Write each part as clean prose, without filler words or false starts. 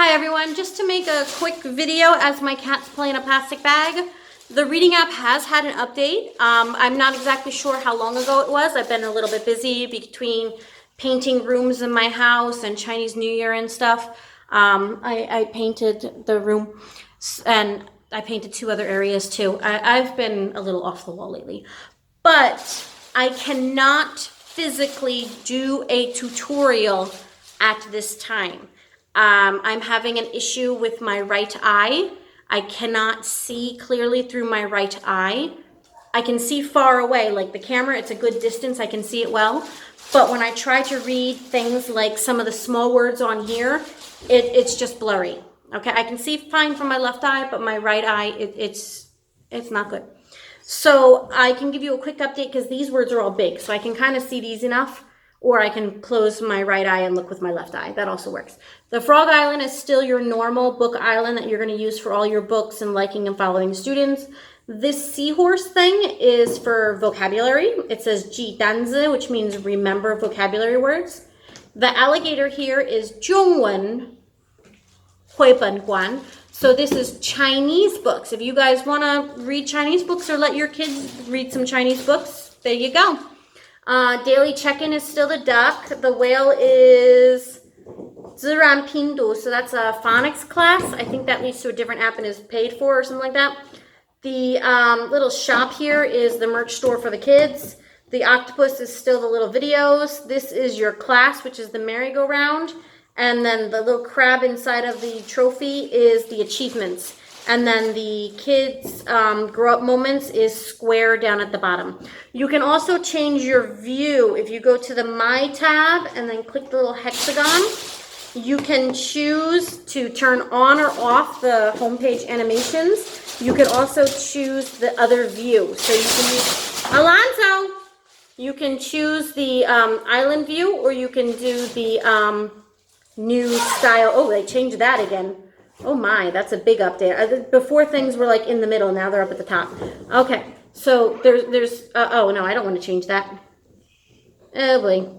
Hi everyone, just to make a quick video as my cat's playing a plastic bag. The reading app has had an update. I'm not exactly sure how long ago it was. I've been a little bit busy between painting rooms in my house and Chinese New Year and stuff. I painted the room and I painted two other areas too. I've been a little off the wall lately, but I cannot physically do a tutorial at this time. I'm having an issue with my right eye. I cannot see clearly through my right eye. I can see far away, like the camera, it's a good distance, I can see it well. But when I try to read things like some of the small words on here, it's just blurry. Okay, I can see fine from my left eye, but my right eye, it's not good. So I can give you a quick update because these words are all big, so I can kind of see these enough. Or I can close my right eye and look with my left eye. That also works. The Frog Island is still your normal book island that you're going to use for all your books and liking and following students. This seahorse thing is for vocabulary. It says 记单字, which means remember vocabulary words. The alligator here is 中文绘本馆. So this is Chinese books. If you guys want to read Chinese books or let your kids read some Chinese books, there you go. Daily check-in is still the duck. The whale is 自然拼读, so that's a phonics class. I think that leads to a different app and is paid for or something like that. The little shop here is the merch store for the kids. The octopus is still the little videos. This is your class, which is the merry-go-round. And then the little crab inside of the trophy is the achievements. And then the kids' grow-up moments is square down at the bottom. You can also change your view. If you go to the My tab and then click the little hexagon, you can choose to turn on or off the homepage animations. You can also choose the other view. So you can use, Alonso, you can choose the island view, or you can do the new style. Oh, they changed that again. Oh my, that's a big update. Before things were like in the middle, now they're up at the top. Okay, so there's oh no, I don't want to change that. Oh boy.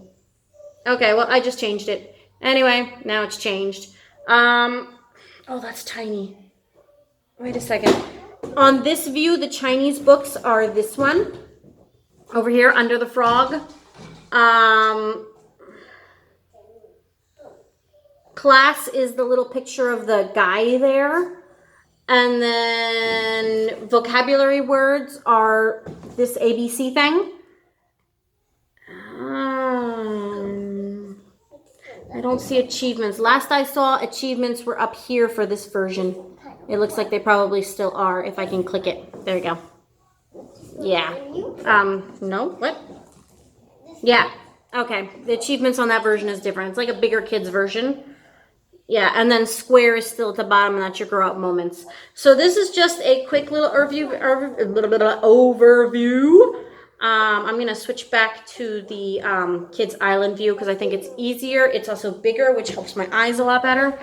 Okay, well I just changed it. Anyway, now it's changed. Oh, that's tiny. Wait a second. On this view, the Chinese books are this one. Over here, under the frog. Class is the little picture of the guy there. And then vocabulary words are this ABC thing. I don't see achievements. Last I saw, achievements were up here for this version. It looks like they probably still are if I can click it. There you go. Yeah. No, what? Yeah. Okay. The achievements on that version is different. It's like a bigger kid's version. Yeah, and then square is still at the bottom, and that's your grow up moments. So this is just a quick little overview. I'm going to switch back to the kids island view because I think it's easier. It's also bigger, which helps my eyes a lot better.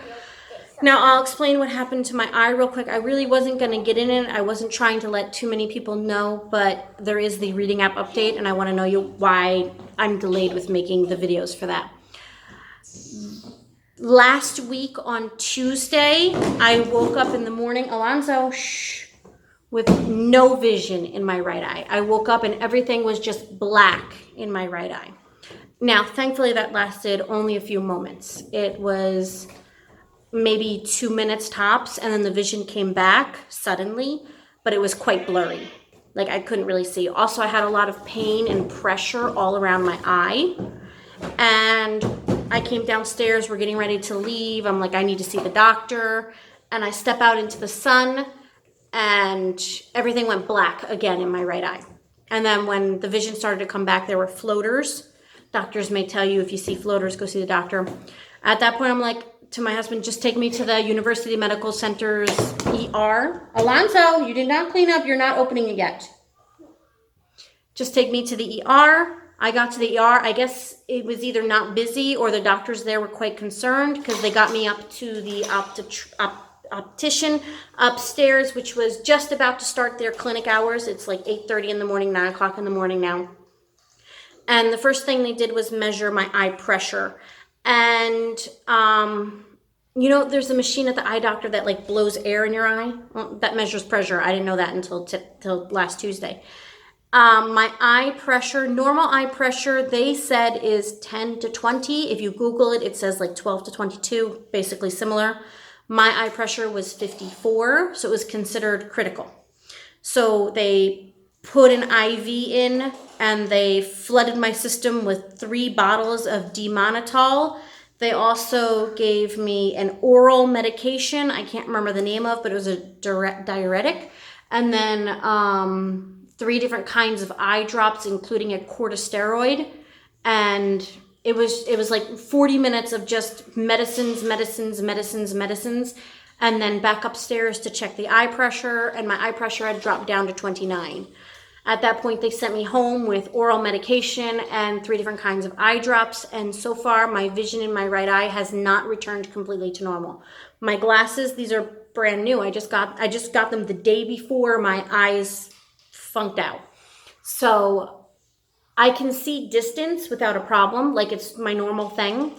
Now I'll explain what happened to my eye real quick. I really wasn't going to get in it. I wasn't trying to let too many people know, but there is the reading app update, and I want to know why I'm delayed with making the videos for that. Last week on Tuesday, I woke up in the morning, Alonso, with no vision in my right eye. I woke up and everything was just black in my right eye. Now, thankfully, that lasted only a few moments. It was maybe 2 minutes tops, and then the vision came back suddenly, but it was quite blurry. Like, I couldn't really see. Also, I had a lot of pain and pressure all around my eye, and I came downstairs, we're getting ready to leave. I'm like, I need to see the doctor. And I step out into the sun and everything went black again in my right eye. And then when the vision started to come back, there were floaters. Doctors may tell you if you see floaters, go see the doctor. At that point, I'm like to my husband, just take me to the University Medical Center's ER. Alonso, you did not clean up. You're not opening it yet. Just take me to the ER. I got to the ER. I guess it was either not busy or the doctors there were quite concerned because they got me up to the optician upstairs, which was just about to start their clinic hours. It's like 8:30 in the morning, 9 o'clock in the morning now. And the first thing they did was measure my eye pressure. And You know, there's a machine at the eye doctor that like blows air in your eye. Well, that measures pressure. I didn't know that until till last Tuesday. My eye pressure, normal eye pressure, they said is 10 to 20. If you Google it, it says like 12 to 22, basically similar. My eye pressure was 54, so it was considered critical. So they put an IV in and they flooded my system with 3 bottles of D-mannitol. They also gave me an oral medication I can't remember the name of, but it was a diuretic. And then 3 different kinds of eye drops, including a corticosteroid. And it was like 40 minutes of just medicines, and then back upstairs to check the eye pressure, and my eye pressure had dropped down to 29. At that point, they sent me home with oral medication and 3 different kinds of eye drops, and so far, my vision in my right eye has not returned completely to normal. My glasses, these are brand new. I just got them the day before my eyes funked out. So I can see distance without a problem, like it's my normal thing,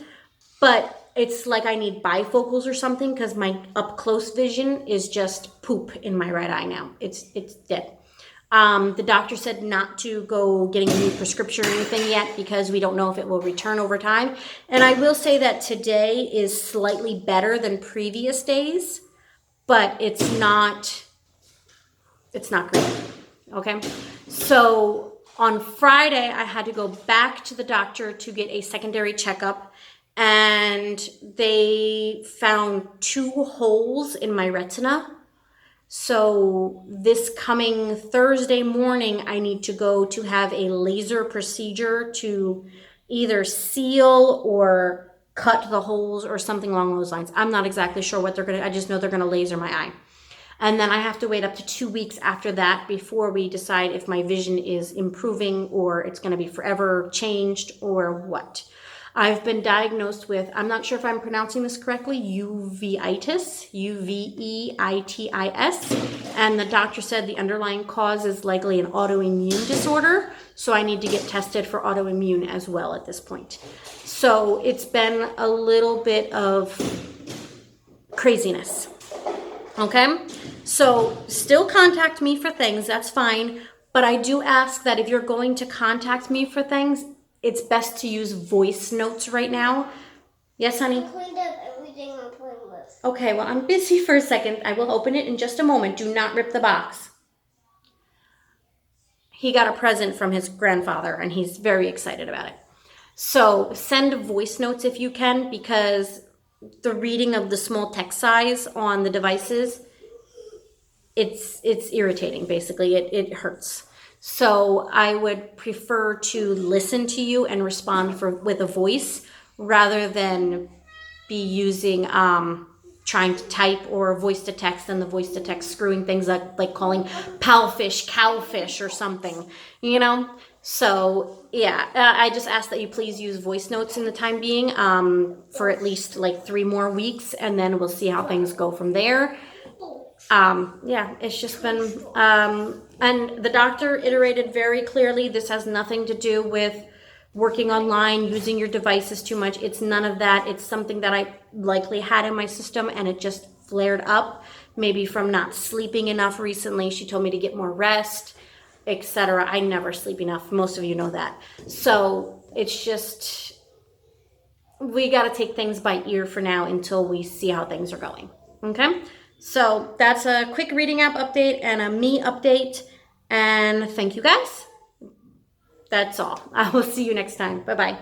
but it's like I need bifocals or something because my up close vision is just poop in my right eye now. It's dead. The doctor said not to go getting a new prescription or anything yet because we don't know if it will return over time. And I will say that today is slightly better than previous days, but it's not great. Okay. So on Friday, I had to go back to the doctor to get a secondary checkup, and they found 2 holes in my retina. So this coming Thursday morning, I need to go to have a laser procedure to either seal or cut the holes or something along those lines. I'm not exactly sure what I just know they're gonna laser my eye. And then I have to wait up to 2 weeks after that before we decide if my vision is improving or it's going to be forever changed or what. I've been diagnosed with, I'm not sure if I'm pronouncing this correctly, uveitis, uveitis. And the doctor said the underlying cause is likely an autoimmune disorder. So I need to get tested for autoimmune as well at this point. So it's been a little bit of craziness. Okay? So still contact me for things, that's fine. But I do ask that if you're going to contact me for things, it's best to use voice notes right now. Yes, honey? I cleaned up everything I'm playing with. Okay, well, I'm busy for a second. I will open it in just a moment. Do not rip the box. He got a present from his grandfather, and he's very excited about it. So send voice notes if you can, because the reading of the small text size on the devices, it's irritating, basically. It hurts. So I would prefer to listen to you and respond with a voice rather than be using trying to type or voice to text, and the voice to text screwing things up, like calling Palfish cowfish or something, you know? So yeah, I just ask that you please use voice notes in the time being for at least like 3 more weeks, and then we'll see how things go from there. Yeah, it's just been, and the doctor iterated very clearly, this has nothing to do with working online, using your devices too much. It's none of that. It's something that I likely had in my system, and it just flared up, maybe from not sleeping enough recently. She told me to get more rest, etc. I never sleep enough. Most of you know that. So it's just, we got to take things by ear for now until we see how things are going. Okay? So that's a quick reading app update and a me update. And thank you guys. That's all. I will see you next time. Bye-bye.